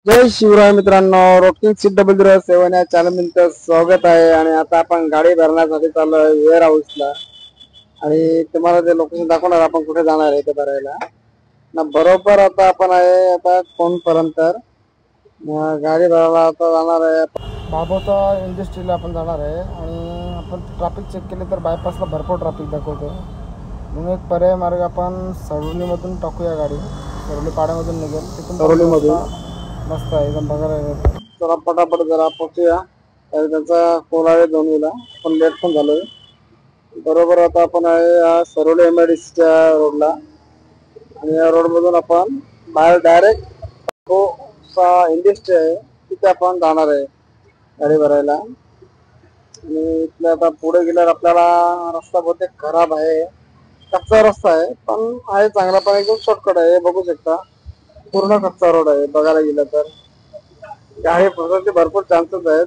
जय शिवराय मित्रांनो, rocking CW07 या channel मध्ये स्वागत आहे. आणि आता आपण गाडी भरण्यासाठी चाललोय वेअर हाऊसला. आणि तुम्हाला ते लोकेशन दाखवणार आपण कुठे जाणार आहे ते भरायला ना. बरोबर आता आपण आहे आता कोणपर्यंत गाडी भरायला आता जाणार आहे. बाबोता इंडस्ट्रीला आपण जाणार आहे. आणि आपण ट्रॅफिक चेक केले तर बायपासला भरपूर ट्रॅफिक दाखवतो. म्हणून एक पर्याय मार्ग आपण सरोलीमधून टाकूया गाडी. सरोली पाड्यामधून निघेल तिथून सरोलीमधून मस्त आहे एकदम बघायला. चला पटापट जरा पोहोचूया. त्यांचा कॉल आहे दोन्हीला, आपण लेट पण झालोय. बरोबर आता आपण आहे सरोली MIDCच्या रोडला. आणि या रोड मधून आपण बाहेर डायरेक्ट इंडस्ट्री आहे तिथे आपण जाणार आहे गाडी भरायला. आणि इथले आता पुढे गेल्यावर आपल्याला रस्ता बहुतेक खराब आहे, कच्चा रस्ता आहे पण आहे चांगला, पण एकदम शॉर्टकट आहे. बघू शकता पूर्ण कच्चा रोड आहे. बघायला गेलं तर गाडी फसण्याचे भरपूर चान्सेस आहेत.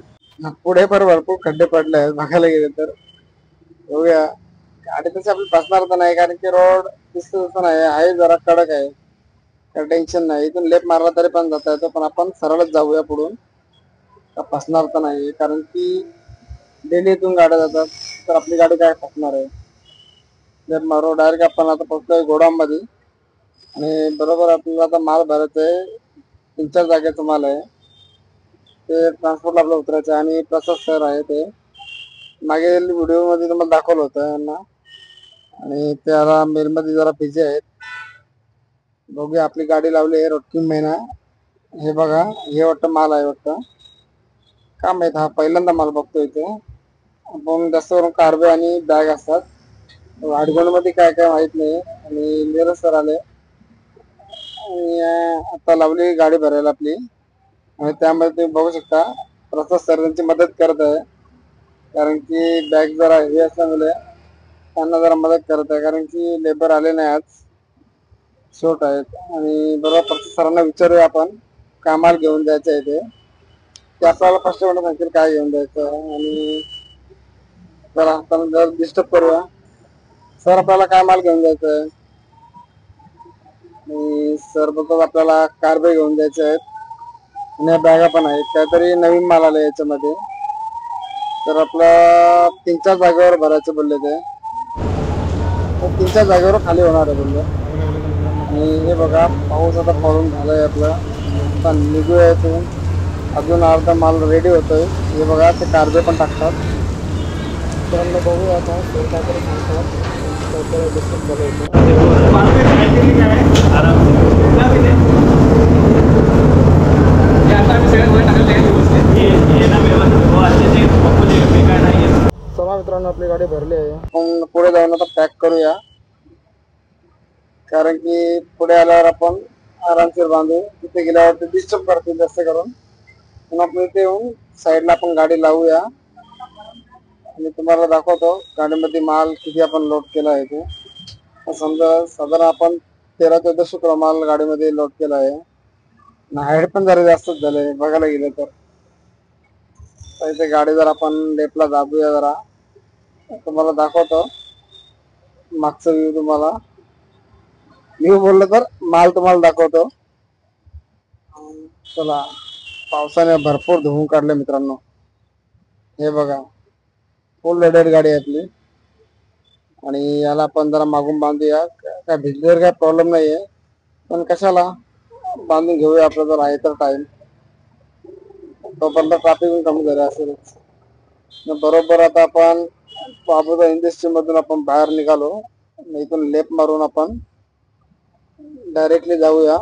पुढे पण भरपूर खड्डे पडले आहेत बघायला गेले तर. बघूया गाडी तशी आपली फसणार तर नाही, कारण की रोड दिसत नाही आहे, जरा कडक आहे. काही टेन्शन नाही, इथून लेफ्ट मारला तरी पण जाता येतो. पण आपण सरळच जाऊया पुढून, फसणार तर नाही. कारण की डेली इथून गाड्या जातात, तर आपली गाडी काय फसणार आहे. लेफ्ट मारू डायरेक्ट आपण आता पोहोचलोय गोडाऊनमध्ये. आणि बरोबर आपल्याला आता माल भरायचा आहे. 3-4 जागेचा माल आहे. ते ट्रान्सपोर्टला आपलं उतरायचं आहे. आणि प्रसाद सर आहे ते मागील व्हिडिओ मध्ये तुम्हाला दाखवलं होतं यांना. आणि त्याला मेलमध्ये जरा बिझी आहेत. बघूया आपली गाडी लावली आहे रोटकीन महिना. हे बघा, हे वाटतं माल आहे वाटतं, का माहित, हा पहिल्यांदा माल बघतोय इथे. आपण जास्त करून कार्बे आणि बॅग असतात. वाडगोण मध्ये काय काय माहित नाही. आणि नीरज सर आले आणि आता लावली गाडी भरायला आपली. आणि त्यामध्ये तुम्ही बघू शकता प्रसाद सर त्यांची मदत करत आहे. कारण की बॅग जरा हेवी असल्यामुळे त्यांना जरा मदत करत आहे, कारण की लेबर आले नाही आज, शॉर्ट आहेत. आणि बरोबर प्रसाद सरांना विचारूया आपण काय माल घेऊन जायचं आहे ते आपल्याला फर्स्ट म्हणून सांगतील काय घेऊन जायचं. आणि जरा आपण जर डिस्टर्ब करूया. सर आपल्याला काय माल घेऊन जायचं आहे. आणि सर बघतो आपल्याला कार्बे घेऊन द्यायचे आहेत. आणि बॅगा पण आहेत, काहीतरी नवीन माल आला याच्यामध्ये. तर आपला 3-4 जागेवर भरायचं बोलले ते, 3-4 जागेवर खाली होणार आहे बोलले. आणि हे बघा पाऊस आता पडून झालाय आपला, आता निघूया इथून. अजून अर्धा माल रेडी होतोय. हे बघा ते कार्बे पण टाकतात. तर बघूया आता काहीतरी सांगतात. चला मित्रांनो, आपली गाडी भरली आहे. आपण पुढे जाऊन आता पॅक करूया, कारण की पुढे आल्यावर आपण आरामशीर बांधू. तिथे गेल्यावर ते डिस्टर्ब करतील जास्त करून. पण आपण इथे येऊन साईडला आपण गाडी लावूया. आणि तुम्हाला दाखवतो गाडीमध्ये माल किती आपण लोड केला आहे ते. समजा साधारण आपण 13-14 किलो माल गाडीमध्ये लोड केला आहे. हाईट पण जरा जास्तच झाले बघायला गेलं तर. इथे गाडी जर आपण लेफ्टला दाबूया जरा, तुम्हाला दाखवतो मागचा व्ह्यू. तुम्हाला व्ह्यू बोललं तर माल तुम्हाला दाखवतो. चला, पावसाने भरपूर धुवून काढले मित्रांनो. हे बघा फुल लोडेड गाडी आहे आपली. आणि याला आपण जरा मागून बांधूया. काय भिजल्यावर काय प्रॉब्लेम नाहीये, पण कशाला बांधून घेऊया आपलं जर आहे तर टाइम. तोपर्यंत ट्रॅफिक कमी झालं असेलच. बरोबर आता आपण बाबूचा इंडस्ट्री मधून आपण बाहेर निघालो. इथून लेफ्ट मारून आपण डायरेक्टली जाऊया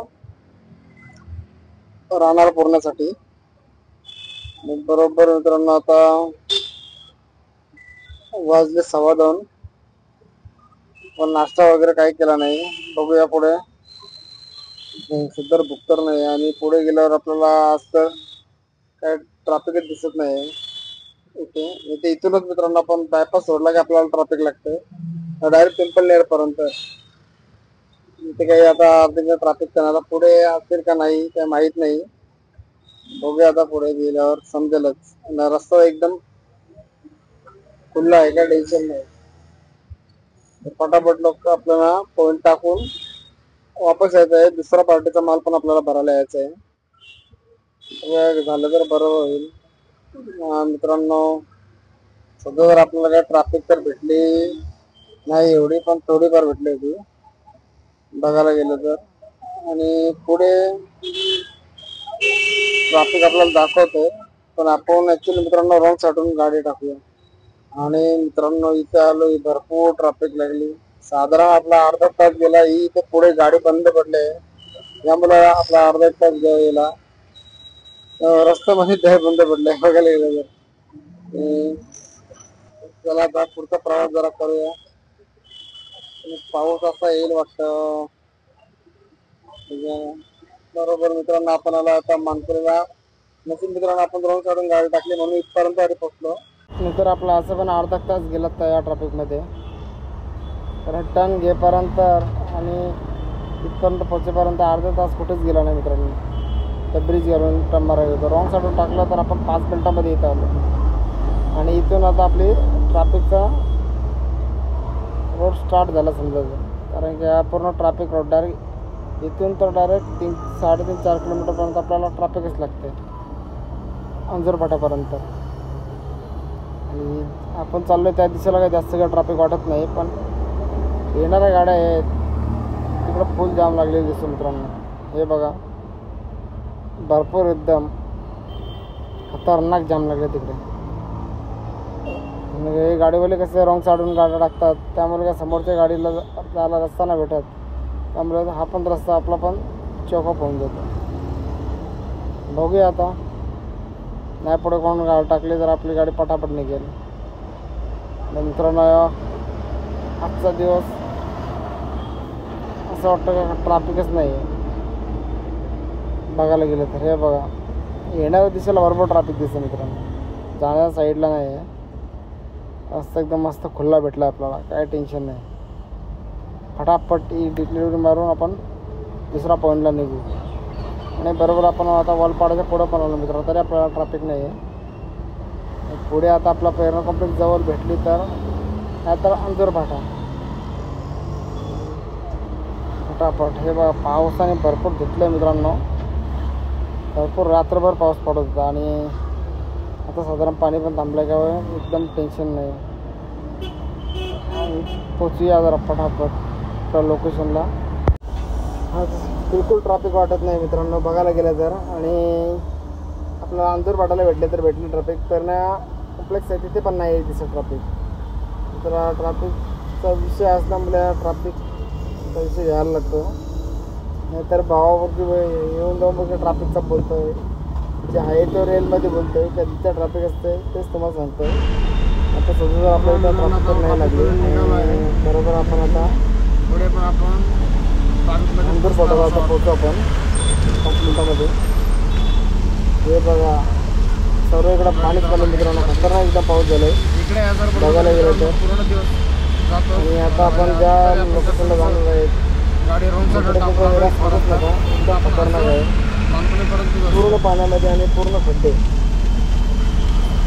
राहणार पूर्णसाठी. बरोबर मित्रांनो आता वाजले 2:15. पण नाश्ता वगैरे काही केला नाही. बघूया पुढे, सुद्धा भूक तर नाही. आणि पुढे गेल्यावर आपल्याला असं काय ट्रॅफिकच दिसत नाही इथे. इथूनच मित्रांनो आपण बायपास सोडला की आपल्याला ट्रॅफिक लागतं डायरेक्ट पिंपळनेर पर्यंत. इथे काही आता अर्ध्या ट्रॅफिक करणारा पुढे असेल का नाही काय माहित नाही. बघूया आता पुढे गेल्यावर समजेलच. रस्ता एकदम खुल्ला आहे, काय टेन्शन नाही. फटाफट लोक आपल्याला पॉइंट टाकून वापस यायचं आहे. दुसरा पार्टीचा माल पण आपल्याला भरायला यायचा आहे. झालं तर बरं होईल. मित्रांनो, सध्या जर आपल्याला काय ट्रॅफिक तर भेटली नाही एवढी, पण थोडीफार भेटली होती बघायला गेलं तर. आणि पुढे ट्रॅफिक आपल्याला दाखवतोय, पण आपण ऍक्च्युली मित्रांनो रॉंग साईडून गाडी टाकूया. आणि मित्रांनो इथे आलो, भरपूर ट्रॅफिक लागली. साधारण आपला अर्धा तास गेला. ही इथे पुढे गाडी बंद पडले, यामुळे आपला अर्धा एक तास गेला. रस्त्यामध्ये ते बंद पडले बघायला गेलं तर. चला आता पुढचा प्रवास जरा करूया. पाऊस असा येईल वाटतं. बरोबर मित्रांनो, आपण आला आता मानकरीला. नशीब मित्रांनो आपण रॉंग साईडून गाडी टाकली म्हणून इथपर्यंत आधी पोहोचलो. नंतर आपला असं पण अर्धा तास गेला तर या ट्रॅफिकमध्ये. रिटर्न घेपर्यंत आणि इथपर्यंत पोहोचेपर्यंत अर्धा तास कुठेच गेला नाही मित्रांनो. त्या ब्रिज घालून टर्न मारायला होतं. रॉंग साईडून टाकलं तर आपण 5 मिनिटामध्ये इथं आलो. आणि इथून आता आपली ट्रॅफिकचा रोड स्टार्ट झाला समजायचं. कारण की हा पूर्ण ट्रॅफिक रोड डायरेक्ट इथून तर डायरेक्ट 3-4 किलोमीटरपर्यंत आपल्याला ट्रॅफिकच लागते अंजूर फाट्यापर्यंत. आणि आपण चाललो त्या दिशेला काही जास्त काही ट्रॅफिक वाटत नाही, पण येणाऱ्या गाड्या आहेत तिकडं फुल जाम लागलेली दिसतो मित्रांनो. हे बघा, भरपूर एकदम खतरनाक जाम लागले तिकडे. हे गाडीवाले कसे रॉंग साईडून गाड्या टाकतात, त्यामुळे काय समोरच्या गाडीला जायला रस्ता नाही भेटत. त्यामुळे हा पण रस्ता आपला पण चौकअप होऊन जातो. बघूया आता, नाही पुढे कोण गाडी टाकली तर आपली गाडी पटापट निघेल. मित्रांनो आजचा दिवस असं वाटतं का ट्रॅफिकच नाही आहे बघायला गेलं तर. हे बघा, येणाऱ्या दिशेला भरपूर ट्रॅफिक दिसतं मित्रांनो, जाण्याच्या साईडला नाही आहे. रस्ता एकदम मस्त खुल्ला भेटला आपल्याला, काय टेन्शन नाही. फटाफट ही डिलिव्हरी मारून आपण दुसरा पॉईंटला निघू. आणि बरोबर आपण आता वलपाड्याच्या पुढं पण आलो मित्रांनो, तरी आपल्याला ट्रॅफिक नाही आहे. पुढे आता आपला प्रेरणा कॉम्प्लेक्स जवळ भेटली तर, नाहीतर अंजूर फाटा. फटाफट. हे बघा, पावसाने भरपूर धुतलं मित्रांनो. भरपूर रात्रभर पाऊस पडत होता आणि आता साधारण पाणी पण थांबलं का एकदम टेन्शन नाही. पोचूया जरा फटाफट त्या लोकेशनला. हा बिलकुल ट्रॅफिक वाटत नाही मित्रांनो बघायला गेलं तर. आणि आपल्याला अंजूर फाटाला भेटले तर भेटले ट्रॅफिक, प्रेरणा कॉम्प्लेक्स आहे तिथे पण नाही दिसत ट्रॅफिक. तर ट्रॅफिकचा विषय असल्यामुळे ट्रॅफिकचा विषय घ्यायला लागतो. नाहीतर भावावरती येऊन जाऊन बघ ट्रॅफिकचा बोलतो आहे, जे आहे तो रेलमध्ये बोलतो आहे, कधीच्या ट्रॅफिक असते तेच तुम्हाला सांगतो आहे. आता सध्या आपल्या इथं ट्रॅफिक पण नाही लागली. बरोबर आपण आता पुढे पण आपण अंजूर फाटाला आता पोहोचू आपण 5 मिनिटामध्ये. हे बघा, सर्व इकडं पाणीच पडलं मित्रांनो, खतरनाक एकदा पाऊस झाला आहे बघायला गेलं तर. आणि आता आपण ज्या लोकेशनला जाणार आहेत एकदम खतरनाक आहे, पूर्ण पाण्यामध्ये आणि पूर्ण खड्डे.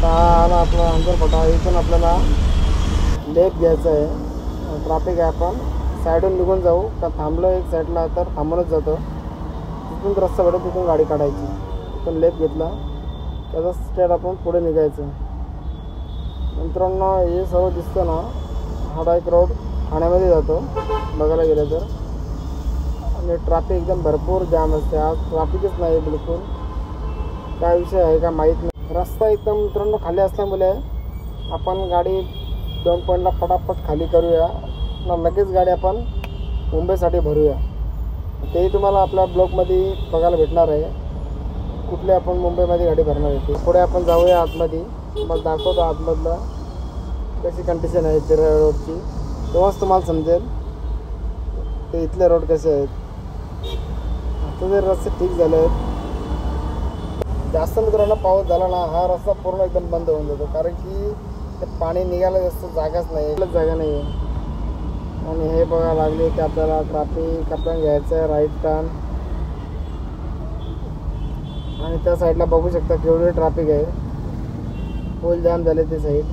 आला आपला अंजूर फाटा. इथून आपल्याला लेफ्ट घ्यायचं आहे. ट्रॅफिक आहे, आपण साईडून निघून जाऊ का थांबलो एक साईडला तर थांबूनच जातो. तिथून रस्ता भेटत तिथून गाडी काढायची. तिथून लेफ्ट घेतला त्याचा स्ट्रेट आपण पुढे निघायचं. मित्रांनो हे सर्व दिसतं ना, हा एक रोड ठाण्यामध्ये जातो बघायला गेलं तर. आणि ट्रॅफिक एकदम भरपूर जाम असते. आज ट्रॅफिकच नाही बिलकुल. काय विषय आहे का माहीत नाही. रस्ता एकदम मित्रांनो खाली असल्यामुळे आपण गाडी 2 पॉईंटला फटाफट खाली करूया, लगेच गाडी आपण मुंबईसाठी भरूया. तेही तुम्हाला आपल्या ब्लॉगमध्ये बघायला भेटणार आहे, कुठली आपण मुंबईमध्ये गाडी भरणार आहे ते. पुढे आपण जाऊया आतमध्ये, तुम्हाला दाखवतो आतमधलं कशी कंडिशन आहे चिरा रोडची, तेव्हाच तुम्हाला समजेल ते इथले रोड कसे आहेत. आता जर रस्ते ठीक झाले आहेत, जास्त मित्रांनो पाऊस झाला ना हा रस्ता पूर्ण एकदम बंद होऊन जातो, कारण की ते पाणी निघायला जास्त जागाच नाही, जागा नाही आहे. आणि हे बघा लागले की आपल्याला ट्रॅफिक आपण घ्यायचं आहे राईट टर्न. आणि त्या साईडला बघू शकता केवढे ट्रॅफिक आहे, फुल जाम झाले ते साईड.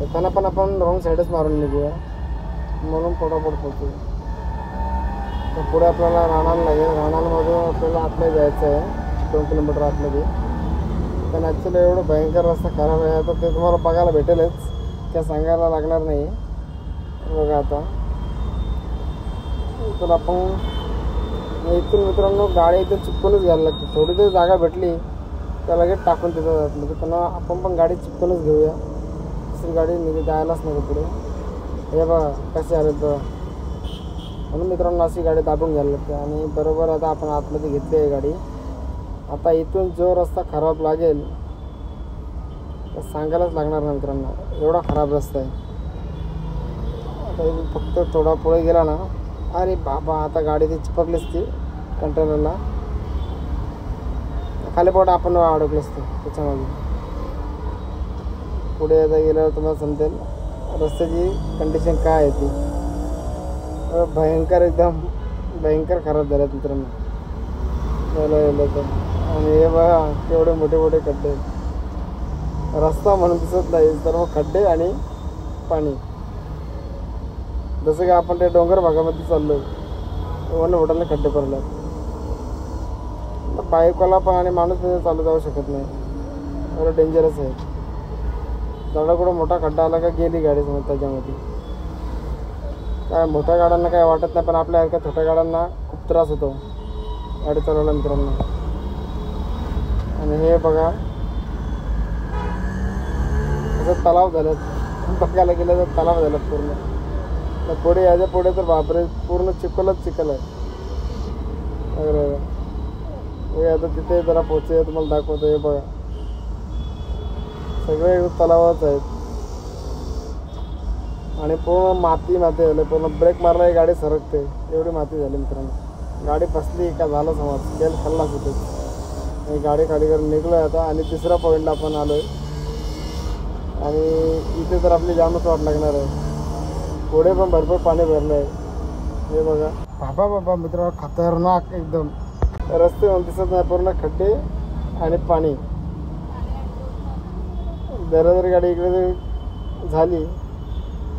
येताना पण आपण रॉंग साईडच मारून निघूया, म्हणून फटाफट पोहोचू. तर पुढे आपल्याला राहणार लागेल, राहणारमधून आपल्याला आतमध्ये जायचं आहे. 2 किलोमीटर आतमध्ये. पण ॲक्च्युली एवढं भयंकर रस्ता खराब आहे, आता ते तुम्हाला बघायला भेटेलच, त्या सांगायला लागणार नाही. बघा आता तर आपण इथून मित्रांनो गाडी इथं चिपकूनच घ्यायला लागते. थोडी जर जागा भेटली तर लगेच टाकून तिथं जात म्हणजे त्यांना आपण पण गाडी चिपकूनच घेऊया. दुसरी गाडी निघे जायलाच नको पुढे. हे बघा कसे आले तर, म्हणून मित्रांनो अशी गाडी दाबून घ्यायला लागते. आणि बरोबर आता आपण आतमध्ये घेतली आहे गाडी. आता इथून जो रस्ता खराब लागेल तर सांगायलाच लागणार नाही मित्रांनो, एवढा खराब रस्ता आहे. आता फक्त थोडा पुढे गेला ना, अरे बाबा आता गाडी ती चिपकलीच ती कंटेनरला, खाली पोट आपण अडकलो असतो त्याच्यामध्ये. पुढे आता गेल्यावर तुम्हाला समजेल रस्त्याची कंडिशन काय आहे ती. भयंकर एकदम भयंकर खराब झाल्यात मित्रांनो गेलं तर. आणि हे बघा केवढे मोठे मोठे खड्डे, रस्ता म्हणून दिसत नाही तर मग खड्डे आणि पाणी. जसं की आपण ते डोंगर भागामध्ये चाललो आहे, मोठ्याने खड्डे पडले. बाईकवाला पण आणि माणूस तिथे चालू जाऊ शकत नाही, एवढं डेंजरस आहे. झाडा कुठं मोठा खड्डा आला का गेली गाडी समज त्याच्यामध्ये. काय मोठ्या गाड्यांना काय वाटत नाही, पण आपल्यासारख्या छोट्या गाड्यांना खूप त्रास होतो गाडी चालवायला मित्रांनो. आणि हे बघा असं तलाव झालं, बघायला गेलं तर तलाव झालं पूर्ण. तर पुढे याच्या पुढे तर बापरे पूर्ण चिखलच चिखल आहे. आता तिथे जरा पोहोचूया, तुम्हाला दाखवतो. हे बघा सगळे तलावच आहेत आणि पूर्ण माती माती झाली. पूर्ण ब्रेक मारला गाडी सरकते, एवढी माती झाली मित्रांनो. गाडी फसली का झालं समज, तेल खाल्लाच होते. आणि गाडी खाली करून निघलो आता. आणि तिसऱ्या पॉईंटला आपण आलो आहे. आणि इथे तर आपली जामच वाट लागणार आहे. पुढे पण भरपूर पाणी भरलं आहे. हे बघा बाबा मित्रांनो खतरनाक एकदम रस्ते मला दिसत नाही, पूर्ण खड्डे आणि पाणी. जरा गाडी इकडे झाली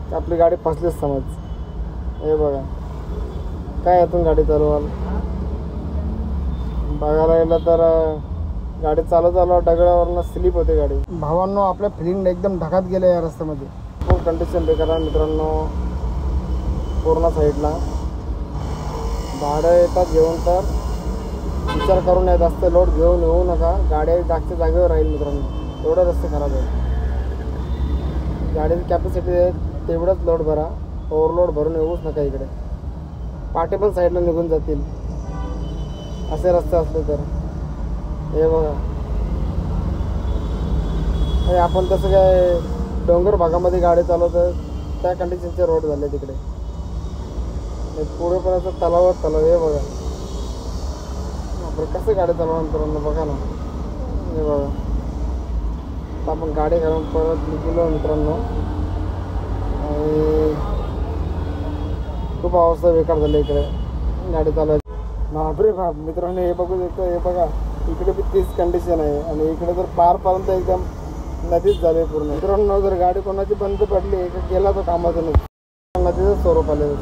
तर आपली गाडी फसलीच समज. हे बघा काय यातून गाडी चालवाल. बघायला गेलं तर गाडी चालू दगडावरनं स्लिप होते गाडी. भावांनो आपल्या फिलिंग एकदम ढगात गेलं या रस्त्यामध्ये. खूप कंडिशन बेकार आहे मित्रांनो पूर्ण साईडला. भाडं येतात घेऊन तर विचार करून येत असते, लोड घेऊन येऊ नका. गाड्या जागच्या जागेवर राहील मित्रांनो, एवढं रस्ते खराब आहे. गाडीची कॅपॅसिटी आहे तेवढंच लोड भरा, ओव्हरलोड भरून येऊच नका इकडे. पाटे पण साईडला निघून जातील असे रस्ते असले तर. हे बघा हे आपण तसं काय डोंगर भागामध्ये गाडी चालवतं त्या कंडिशनचे रोड झाले तिकडे. पुढे पण असं तलाव. हे बघा आपण कसं गाडी चालवणार मित्रांनो, बघा ना. हे बघा आपण गाडी घालून परत निघलो मित्रांनो. आणि खूप अवस्था बेकार झाली इकडे गाडी चालवायची. बापरे बाप मित्रांनो हे बघू शकतो. हे बघा इकडे बी तीच कंडिशन आहे. आणि इकडे तर पारपर्यंत एकदम नदीच झाली पूर्ण मित्रांनो. जर गाडी कोणाची बंद पडली गेला तर कामाचं नदीचं स्वरूप आले.